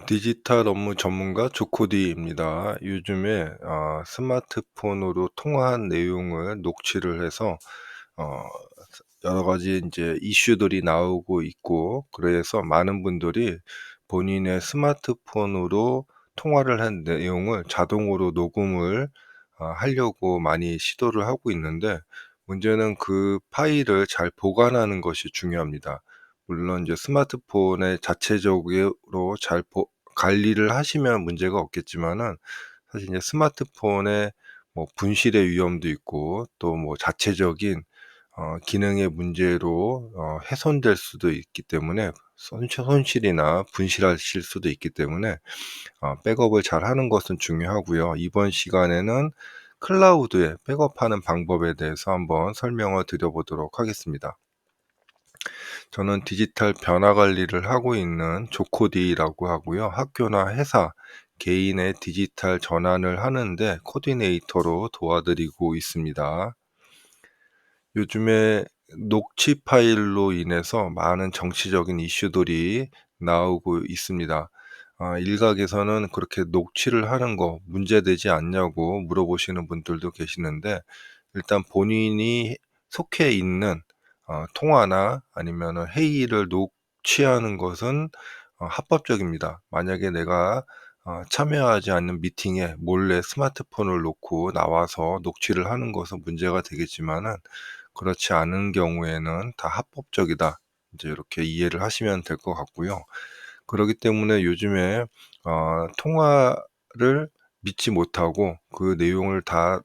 디지털 업무 전문가 조코디입니다. 요즘에 스마트폰으로 통화한 내용을 녹취를 해서 어 여러 가지 인제 이슈들이 나오고 있고, 그래서 많은 분들이 본인의 스마트폰으로 통화를 한 내용을 자동으로 녹음을 하려고 많이 시도를 하고 있는데, 문제는 그 파일을 잘 보관하는 것이 중요합니다. 물론 이제 스마트폰에 자체적으로 잘 관리를 하시면 문제가 없겠지만은, 사실 이제 스마트폰에 뭐 분실의 위험도 있고, 또 뭐 자체적인 기능의 문제로 훼손될 수도 있기 때문에, 손실이나 분실하실 수도 있기 때문에 백업을 잘하는 것은 중요하고요. 이번 시간에는 클라우드에 백업하는 방법에 대해서 한번 설명을 드려 보도록 하겠습니다. 저는 디지털 변화 관리를 하고 있는 조코디라고 하고요. 학교나 회사, 개인의 디지털 전환을 하는데 코디네이터로 도와드리고 있습니다. 요즘에 녹취 파일로 인해서 많은 정치적인 이슈들이 나오고 있습니다. 일각에서는 그렇게 녹취를 하는 거 문제되지 않냐고 물어보시는 분들도 계시는데, 일단 본인이 속해 있는 통화나 아니면은 회의를 녹취하는 것은 합법적입니다. 만약에 내가 참여하지 않는 미팅에 몰래 스마트폰을 놓고 나와서 녹취를 하는 것은 문제가 되겠지만은, 그렇지 않은 경우에는 다 합법적이다, 이제 이렇게 이해를 하시면 될 것 같고요. 그러기 때문에 요즘에 통화를 믿지 못하고 그 내용을 다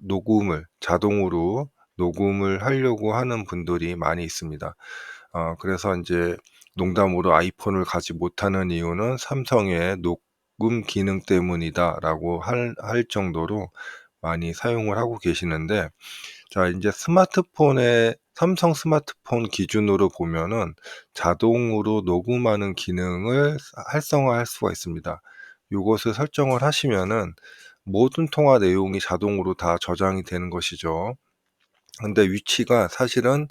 자동으로 녹음을 하려고 하는 분들이 많이 있습니다. 그래서 인제 농담으로 "아이폰을 가지 못하는 이유는 삼성의 녹음 기능 때문이다."라고 할 정도로 많이 사용을 하고 계시는데, 자 인제 스마트폰에 삼성 스마트폰 기준으로 보면은 자동으로 녹음하는 기능을 활성화할 수가 있습니다. 요것을 설정을 하시면은 모든 통화 내용이 자동으로 다 저장이 되는 것이죠. 근데 위치가 사실은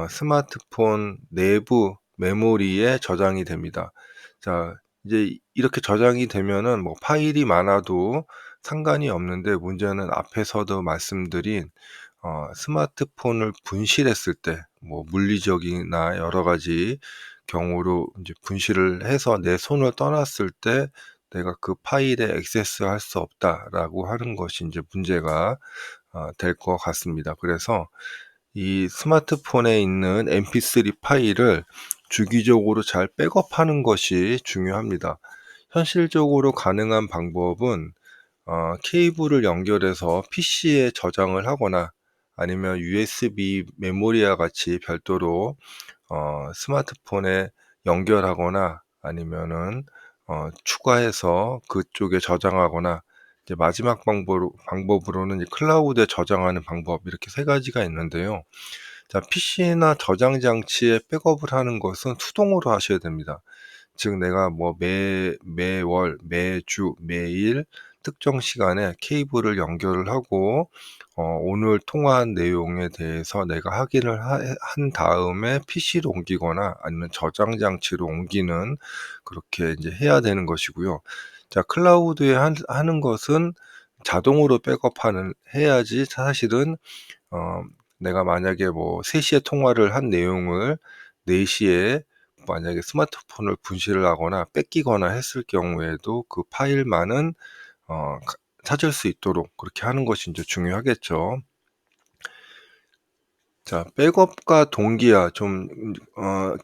스마트폰 내부 메모리에 저장이 됩니다. 자 이제 이렇게 저장이 되면은 뭐 파일이 많아도 상관이 없는데, 문제는 앞에서도 말씀드린 스마트폰을 분실했을 때, 뭐 물리적이나 여러 가지 경우로 인제 분실을 해서 내 손을 떠났을 때 '내가 그 파일에 액세스할 수 없다.'라고 하는 것이 인제 문제가 될 것 같습니다. 그래서 이 스마트폰에 있는 mp3 파일을 주기적으로 잘 백업하는 것이 중요합니다. 현실적으로 가능한 방법은 케이블을 연결해서 PC에 저장을 하거나, 아니면 USB 메모리와 같이 별도로 스마트폰에 연결하거나, 아니면은 추가해서 그쪽에 저장하거나, 이제 마지막 방법으로는 이 클라우드에 저장하는 방법, 이렇게 세 가지가 있는데요. 자 PC나 저장 장치에 백업을 하는 것은 수동으로 하셔야 됩니다. 즉 내가 뭐 매월, 매주, 매일 특정 시간에 케이블을 연결을 하고 오늘 통화한 내용에 대해서 내가 확인을 한 다음에 PC로 옮기거나 아니면 저장 장치로 옮기는, 그렇게 인제 해야 되는 것이고요. 자 클라우드에 하는 것은 자동으로 백업하는 해야지, 사실은 어 내가 만약에 뭐 3 시에 통화를 한 내용을 4 시에 만약에 스마트폰을 분실을 하거나 뺏기거나 했을 경우에도 그 파일만은 찾을 수 있도록 그렇게 하는 것이 인제 중요하겠죠. 자 백업과 동기화 좀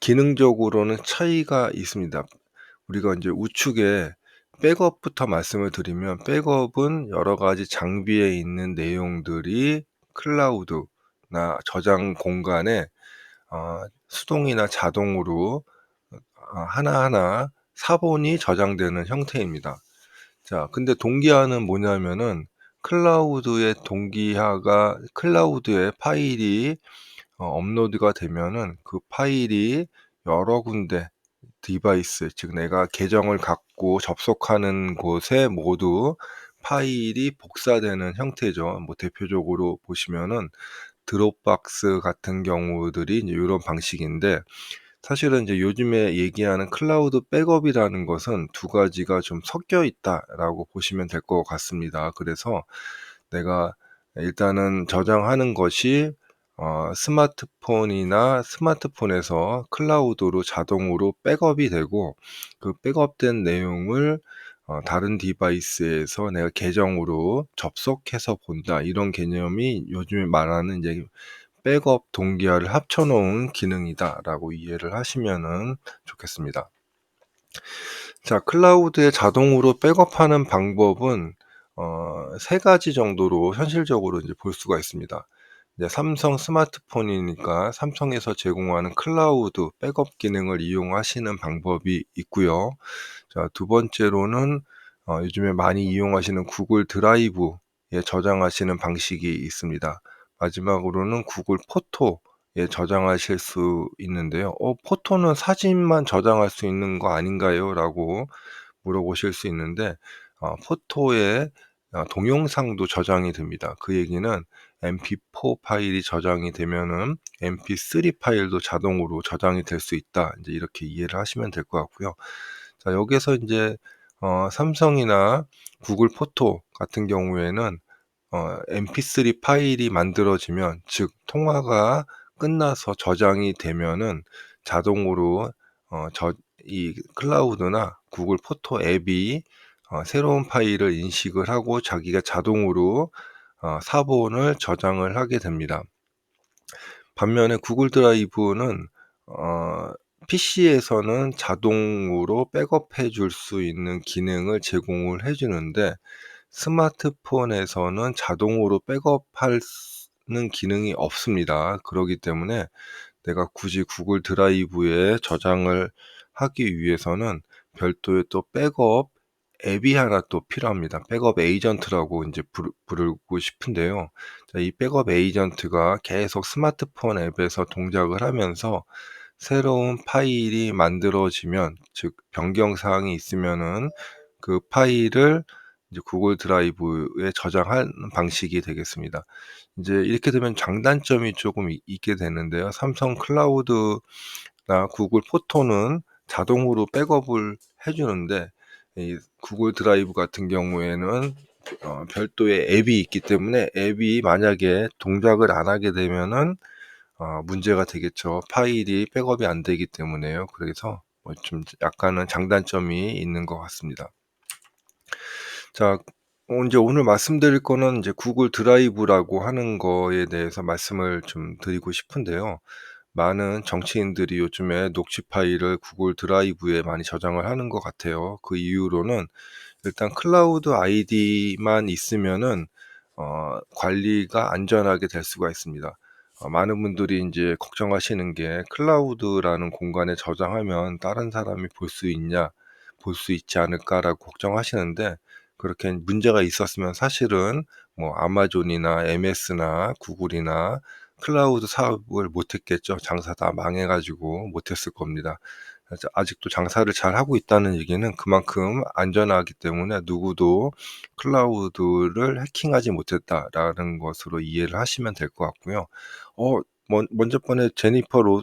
기능적으로는 차이가 있습니다. 우리가 인제 우측에 백업부터 말씀을 드리면, 백업은 여러 가지 장비에 있는 내용들이 클라우드나 저장 공간에 수동이나 자동으로 하나하나 사본이 저장되는 형태입니다. 자 근데 동기화는 뭐냐면은, 클라우드에 파일이 업로드가 되면은 그 파일이 여러 군데 디바이스, 즉 내가 계정을 갖고 접속하는 곳에 모두 파일이 복사되는 형태죠. 뭐 대표적으로 보시면은 드롭박스 같은 경우들이 이제 요런 방식인데, 사실은 이제 요즘에 얘기하는 클라우드 백업이라는 것은 두 가지가 좀 섞여 있다라고 보시면 될 것 같습니다. 그래서 내가 일단은 저장하는 것이 스마트폰에서 클라우드로 자동으로 백업이 되고, 그 백업된 내용을 다른 디바이스에서 내가 계정으로 접속해서 본다, 이런 개념이 요즘에 말하는 이제 백업 동기화를 합쳐 놓은 기능이다라고 이해를 하시면은 좋겠습니다. 자, 클라우드에 자동으로 백업하는 방법은 세 가지 정도로 현실적으로 이제 볼 수가 있습니다. 이제 삼성 스마트폰이니까 삼성에서 제공하는 클라우드 백업 기능을 이용하시는 방법이 있고요. 자, 두 번째로는 요즘에 많이 이용하시는 구글 드라이브에 저장하시는 방식이 있습니다. 마지막으로는 구글 포토에 저장하실 수 있는데요. 포토는 사진만 저장할 수 있는 거 아닌가요? 라고 물어보실 수 있는데, 포토에 동영상도 저장이 됩니다. 그 얘기는 MP4 파일이 저장이 되면은 MP3 파일도 자동으로 저장이 될 수 있다, 이제 이렇게 이해를 하시면 될 것 같고요. 자, 여기서 인제 삼성이나 구글 포토 같은 경우에는 MP3 파일이 만들어지면, 즉 통화가 끝나서 저장이 되면은 자동으로 이 클라우드나 구글 포토 앱이 새로운 파일을 인식을 하고 자기가 자동으로 사본을 저장을 하게 됩니다. 반면에 구글 드라이브는 PC에서는 자동으로 백업해 줄 수 있는 기능을 제공을 해 주는데, 스마트폰에서는 자동으로 백업하는 기능이 없습니다. 그러기 때문에 내가 굳이 구글 드라이브에 저장을 하기 위해서는 별도의 또 백업 앱이 하나 또 필요합니다. 백업 에이전트라고 인제 부르고 싶은데요. 자, 이 백업 에이전트가 계속 스마트폰 앱에서 동작을 하면서 새로운 파일이 만들어지면, 즉 변경 사항이 있으면은 그 파일을 이제 구글 드라이브에 저장하는 방식이 되겠습니다. 인제 이렇게 되면 장단점이 쪼금 있게 되는데요. 삼성 클라우드나 구글 포토는 자동으로 백업을 해 주는데, 이 구글 드라이브 같은 경우에는 별도의 앱이 있기 때문에, 앱이 만약에 동작을 안 하게 되면은 문제가 되겠죠. 파일이 백업이 안 되기 때문에요. 그래서 좀 약간은 장단점이 있는 것 같습니다. 자, 인제 오늘 말씀드릴 거는 이제 구글 드라이브라고 하는 거에 대해서 말씀을 좀 드리고 싶은데요. 많은 정치인들이 요즘에 녹취 파일을 구글 드라이브에 많이 저장을 하는 것 같아요. 그 이유로는 일단 클라우드 아이디만 있으면은 관리가 안전하게 될 수가 있습니다. 많은 분들이 인제 걱정하시는 게, 클라우드라는 공간에 저장하면 '다른 사람이 볼 수 있지 않을까?'라고 걱정하시는데, 그렇게 문제가 있었으면 사실은 뭐 아마존이나 MS나 구글이나 클라우드 사업을 못 했겠죠. 장사 다 망해 가지고 못 했을 겁니다. 그래서 아직도 장사를 잘하고 있다는 얘기는 그만큼 안전하기 때문에 누구도 '클라우드를 해킹하지 못했다.'라는 것으로 이해를 하시면 될 것 같고요. 먼저 번에 제니퍼 로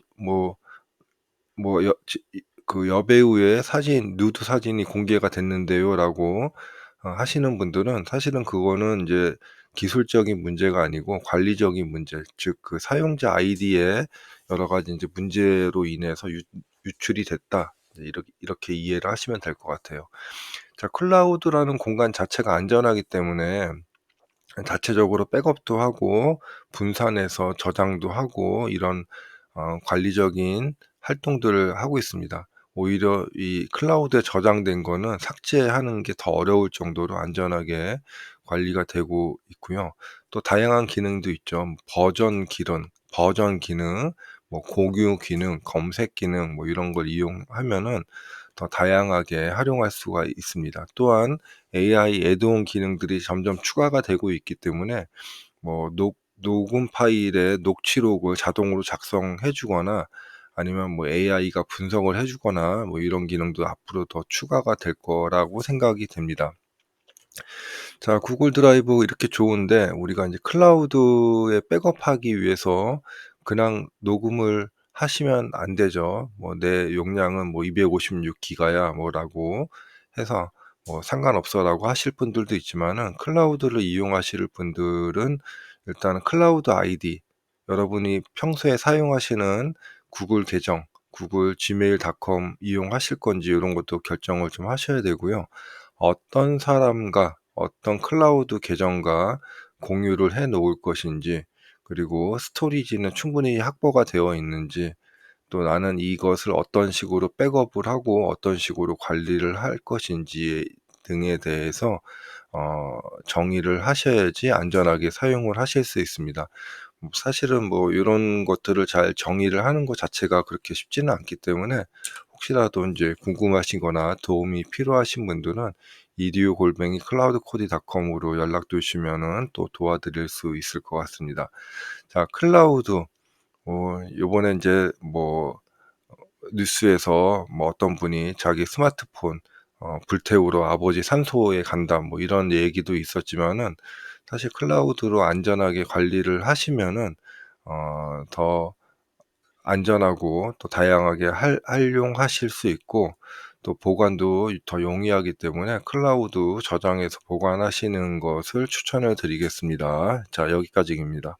뭐 여 지 이 그 "여배우의 사진, 누드 사진이 공개가 됐는데요."라고 하시는 분들은, 사실은 그거는 인제 기술적인 문제가 아니고 관리적인 문제, 즉 그 사용자 아이디에 여러 가지 인제 문제로 인해서 유출이 됐다, 이제 이렇게 이해를 하시면 될 것 같아요. 자, 클라우드라는 공간 자체가 안전하기 때문에 자체적으로 백업도 하고 분산해서 저장도 하고, 이런 관리적인 활동들을 하고 있습니다. 오히려 이 클라우드에 저장된 거는 삭제하는 게 더 어려울 정도로 안전하게 관리가 되고 있고요. 또 다양한 기능도 있죠. 버전 기능, 뭐 공유 기능, 검색 기능, 뭐 이런 걸 이용하면은 더 다양하게 활용할 수가 있습니다. 또한 AI 애드온 기능들이 점점 추가가 되고 있기 때문에, 뭐 녹음 파일에 녹취록을 자동으로 작성해 주거나, 아니면 뭐 AI가 분석을 해 주거나, 뭐 이런 기능도 앞으로 더 추가가 될 거라고 생각이 됩니다. 자, 구글 드라이브 이렇게 좋은데, 우리가 인제 클라우드에 백업하기 위해서 그냥 녹음을 하시면 안 되죠. 뭐 "내 용량은 뭐 256 기가야." 뭐라고 해서 뭐 "상관없어."라고 하실 분들도 있지만은, 클라우드를 이용하실 분들은 일단은 클라우드 아이디, 여러분이 평소에 사용하시는 구글 계정, 구글 gmail.com 이용하실 건지 요런 것도 결정을 좀 하셔야 되고요. 어떤 사람과 어떤 클라우드 계정과 공유를 해 놓을 것인지, 그리고 스토리지는 충분히 확보가 되어 있는지, 또 나는 이것을 어떤 식으로 백업을 하고 어떤 식으로 관리를 할 것인지 등에 대해서 정의를 하셔야지 안전하게 사용을 하실 수 있습니다. 사실은 뭐 요런 것들을 잘 정의를 하는 것 자체가 그렇게 쉽지는 않기 때문에, 혹시라도 인제 궁금하시거나 도움이 필요하신 분들은 edu@cloudco디.com으로 연락 주시면은 또 도와드릴 수 있을 것 같습니다. 자, 클라우드, 요번에 인제 뭐 뉴스에서 뭐 어떤 분이 자기 스마트폰 불태우러 아버지 산소에 간다, 뭐 이런 얘기도 있었지만은, 사실 클라우드로 안전하게 관리를 하시면은 더 안전하고 또 다양하게 활용하실 수 있고, 또 보관도 더 용이하기 때문에 클라우드 저장해서 보관하시는 것을 추천을 드리겠습니다. 자, 여기까지입니다.